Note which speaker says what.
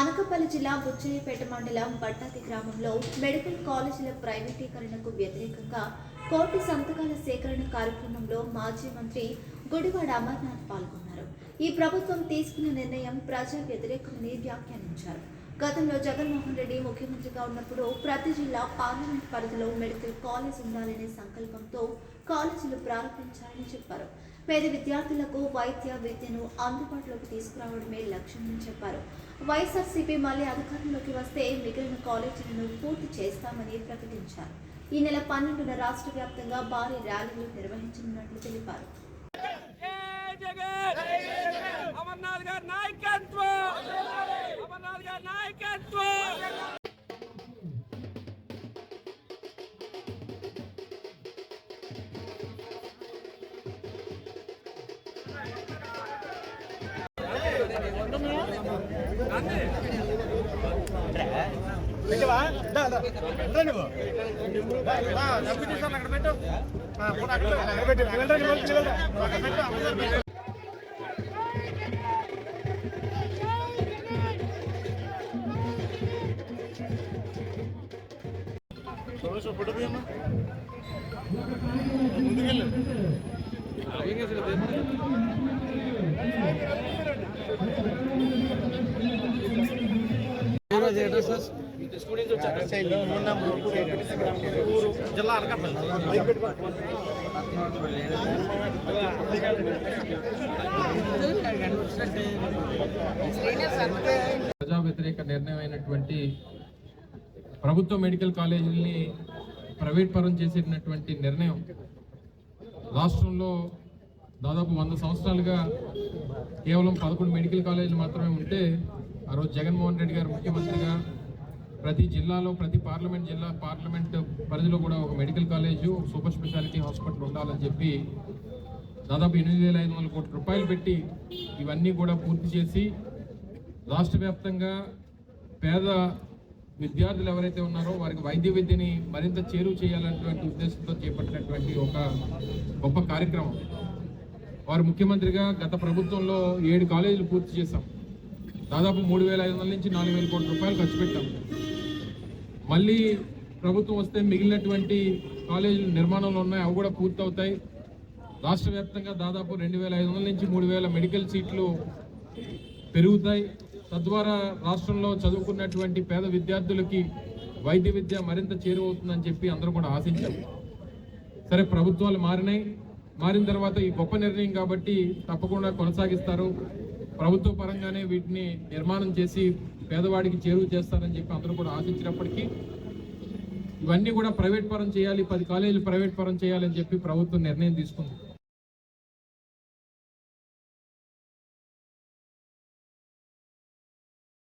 Speaker 1: అనకాపల్లి జిల్లా బుచ్చయ్యపేట మండలం బట్టాది గ్రామంలో మెడికల్ కాలేజీల ప్రైవేటీకరణకు వ్యతిరేకంగా కోటి సంతకాల సేకరణ కార్యక్రమంలో మాజీ మంత్రి గుడివాడ అమర్నాథ్ పాల్గొన్నారు. ఈ ప్రభుత్వం తీసుకున్న నిర్ణయం ప్రజా వ్యతిరేకమని వ్యాఖ్యానించారు. గతంలో జగన్మోహన్ రెడ్డి ముఖ్యమంత్రిగా ఉన్నప్పుడు ప్రతి జిల్లా పార్లమెంట్ పరిధిలో మెడికల్ కాలేజ్ ఉండాలనే సంకల్పంతో కాలేజీలు ప్రారంభించాలని చెప్పారు. పేద విద్యార్థులకు వైద్య విద్యను అందుబాటులోకి తీసుకురావడమే లక్ష్యమని చెప్పారు. వైఎస్ఆర్సీపీ మళ్లీ అధికారంలోకి వస్తే మిగిలిన కాలేజీలను పూర్తి చేస్తామని ప్రకటించారు. ఈ నెల 12న రాష్ట్ర వ్యాప్తంగా భారీ ర్యాలీలు నిర్వహించనున్నట్లు తెలిపారు.
Speaker 2: జిల్లా అనకాపల్లి ప్రజా వ్యతిరేక నిర్ణయం అయినటువంటి ప్రభుత్వ మెడికల్ కాలేజీలని ప్రైవేట్ పరం చేసేటటువంటి నిర్ణయం రాష్ట్రంలో దాదాపు 100 సంవత్సరాలుగా కేవలం 11 మెడికల్ కాలేజీలు మాత్రమే ఉంటే ఆ రోజు జగన్మోహన్ రెడ్డి గారు ముఖ్యమంత్రిగా ప్రతి జిల్లాలో ప్రతి పార్లమెంట్ పరిధిలో కూడా ఒక medical college super speciality hospital ఉండాలని చెప్పి దాదాపు 8,500 కోట్ల రూపాయలు పెట్టి ఇవన్నీ కూడా పూర్తి చేసి రాష్ట్ర వ్యాప్తంగా పేద విద్యార్థులు ఎవరైతే ఉన్నారో వారికి వైద్య విద్యని మరింత చేరువ చేయాలనేటువంటి ఉద్దేశంతో చేపట్టినటువంటి ఒక గొప్ప కార్యక్రమం. వారు ముఖ్యమంత్రిగా గత ప్రభుత్వంలో 7 కాలేజీలు పూర్తి చేశాం. దాదాపు 3,500 నుంచి 4,000 కోట్ల రూపాయలు ఖర్చు పెట్టాం. మళ్ళీ ప్రభుత్వం వస్తే మిగిలినటువంటి కాలేజీలు నిర్మాణంలో ఉన్నాయి, అవి కూడా పూర్తి అవుతాయి. రాష్ట్ర వ్యాప్తంగా దాదాపు 2,500 నుంచి 3,000 మెడికల్ సీట్లు పెరుగుతాయి. తద్వారా రాష్ట్రంలో చదువుకున్నటువంటి పేద విద్యార్థులకి వైద్య విద్య మరింత చేరువవుతుందని చెప్పి అందరూ కూడా ఆశించారు. సరే, ప్రభుత్వాలు మారిన తర్వాత ఈ గొప్ప నిర్ణయం కాబట్టి తప్పకుండా కొనసాగిస్తారు. ప్రభుత్వ పరంగానే వీటిని నిర్మాణం చేసి పేదవాడికి చేరువ చేస్తారని చెప్పి అందరూ కూడా ఆశించినప్పటికీ ఇవన్నీ కూడా ప్రైవేట్ పరం చేయాలి, 10 కాలేజీలు ప్రైవేట్ పరం చేయాలని చెప్పి ప్రభుత్వం నిర్ణయం తీసుకుంది.